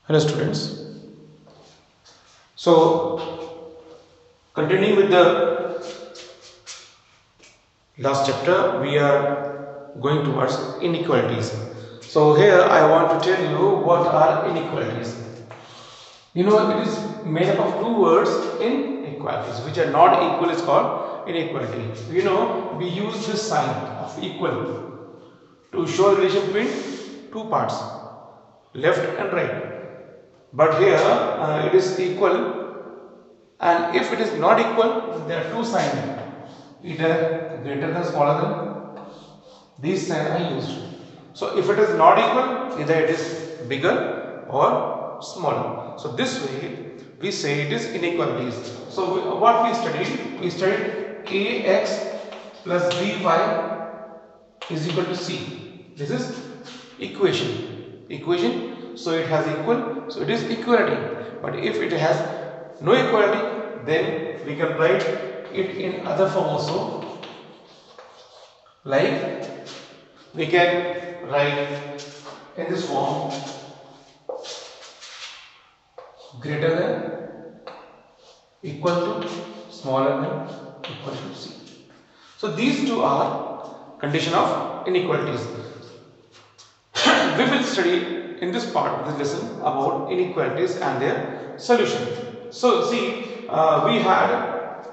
Hello students. So continuing with the last chapter, we are going towards inequalities. So here I want to tell you what are inequalities. You know, it is made up of two words, inequalities, which are not equal is called inequality. You know, we use this sign of equal to show relation between two parts, left and right. But here it is equal, and if it is not equal, there are two signs, either greater than, smaller than. These signs are used. So if it is not equal, either it is bigger or smaller. So this way we say it is inequalities. So what we studied? We studied ax plus by is equal to c. This is equation. So it has equal, so it is equality. But if it has no equality, then we can write it in other form also. Like we can write in this form, greater than, equal to, smaller than, equal to c. So these two are condition of inequalities. We will study in this part of the lesson about inequalities and their solution. So see, we had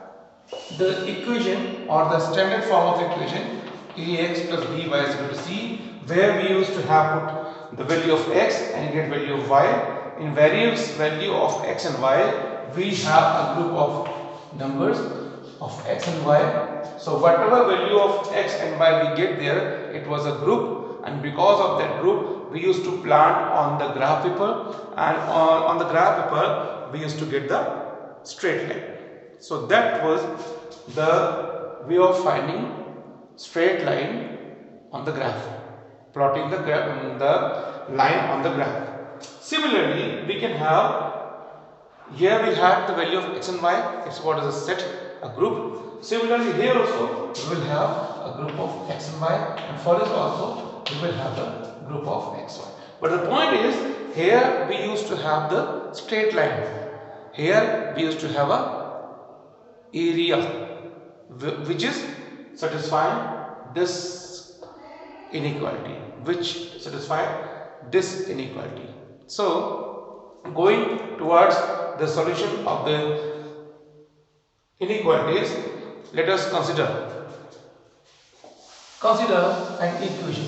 the equation or the standard form of equation ax plus by is equal to c, where we used to have put the value of x and get value of y. In various value of x and y, we have a group of numbers of x and y. So whatever value of x and y we get there, it was a group, and because of that group we used to plant on the graph paper, and on the graph paper we used to get the straight line. So that was the way of finding straight line on the graph, plotting the line on the graph. Similarly, we can have, here we have the value of x and y, it's what is a set, a group. Similarly, here also we will have a group of x and y, and for this also we will have the group of x, y. But the point is, here we used to have the straight line. Here we used to have a area which is satisfying this inequality, which satisfies this inequality. So going towards the solution of the inequalities, let us consider an equation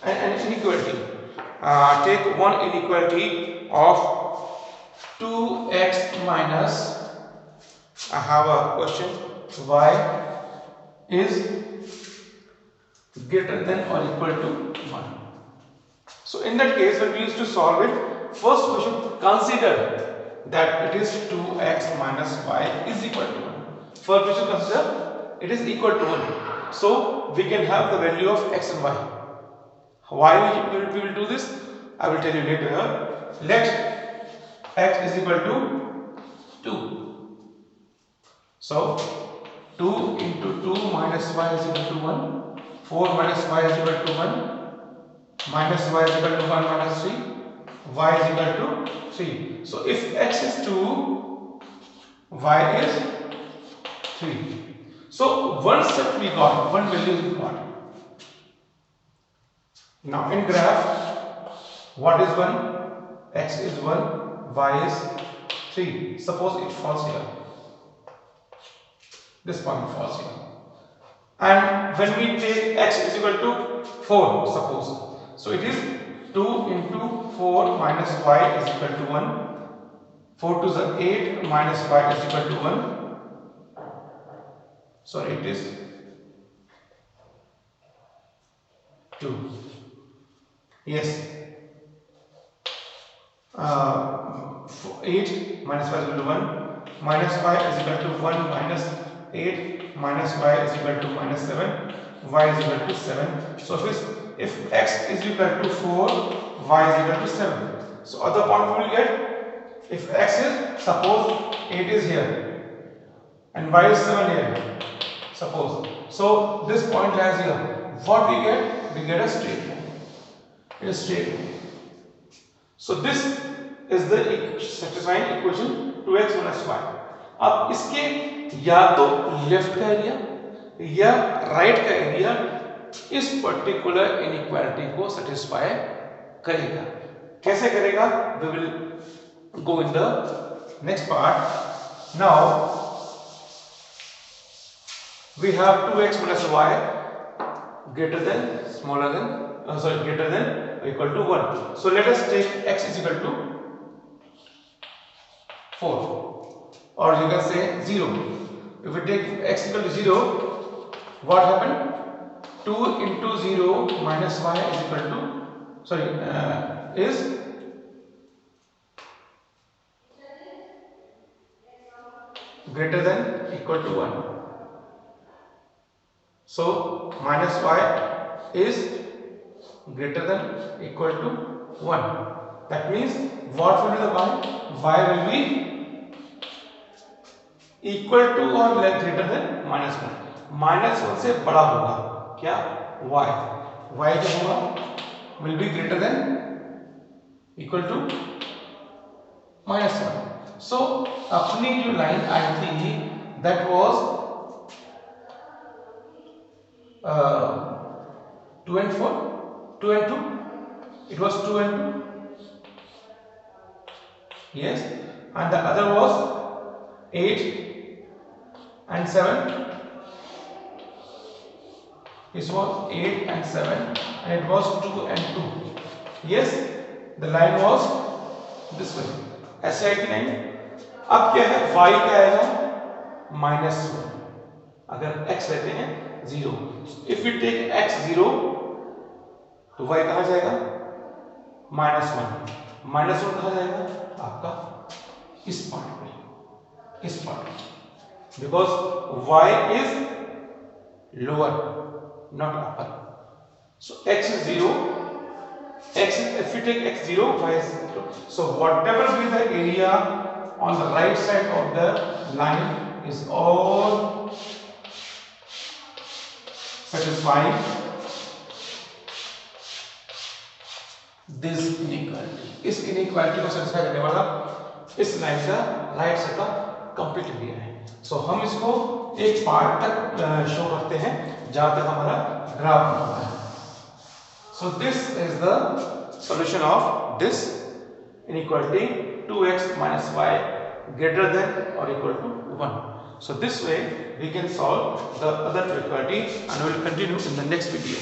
and an inequality. Take one inequality of 2x minus, I have a question, y is greater than or equal to 1. So in that case, when we used to solve it, first we should consider that it is 2x minus y is equal to 1. First we should consider it is equal to 1. So we can have the value of x and y. Why we will do this? I will tell you later. Let x is equal to 2. So 2 into 2 minus y is equal to 1. 4 minus y is equal to 1. Minus y is equal to 1 minus 3. Y is equal to 3. So if x is 2, y is 3. So one step we got, one value we got. Now in graph, what is 1? X is 1, y is 3. Suppose it falls here. This point falls here. And when we take x is equal to 4, suppose. So it is 2 into 4 minus y is equal to 1. 4 to the 8 minus y is equal to 1. So it is 2. Yes. 8 minus y is equal to 1. Minus y is equal to 1 minus 8 minus y is equal to minus 7. Y is equal to 7. So if x is equal to 4, y is equal to 7. So other point we will get, if x is, suppose 8 is here and y is 7 here, suppose. So this point lies here. What we get? We get a straight line. It is straight line. So this is the satisfying equation 2x minus y. अब इसके या तो left का area या right का area इस particular inequality को satisfy करेगा. कैसे करेगा? We will go in the next part. Now we have 2x minus y greater than smaller than greater than or equal to 1. So let us take x is equal to 4, or you can say 0. If we take x equal to 0, what happened? 2 into 0 minus y is equal to is greater than equal to 1. So minus y is greater than equal to 1. That means what will be the y? Y will be equal to or greater than minus 1. minus 1 से बड़ा होगा क्या? y. y क्या होगा? will be greater than equal to minus 1. So अपनी जो line आई थी that was 2 and 4, 2 and 2. It was 2 and 2. Yes, and the other was 8 and 7. This was 8 and 7, and it was 2 and 2. Yes, the line was this way. ऐसे है कि नहीं? अब क्या है? y क्या आएगा? -1. अगर x लेते हैं 0. If we take x 0, तो y कहाँ जाएगा? -1. -1 कहाँ जाएगा? आपका इस पार्ट में, इस पार्ट में. Because y is lower, not upper. So x is 0. If we take x 0, y is 0. So whatever be the area on the right side of the line is all satisfying this inequality. इस inequality को satisfy करने वाला इस line का right side का complete area है. सो हम इसको एक पार्ट तक शो करते हैं जहां तक हमारा ग्राफ बना हुआ है. So this is the solution of this inequality 2x minus y greater than or equal to 1. So this way we can solve the other two inequality, and we will continue in the next video.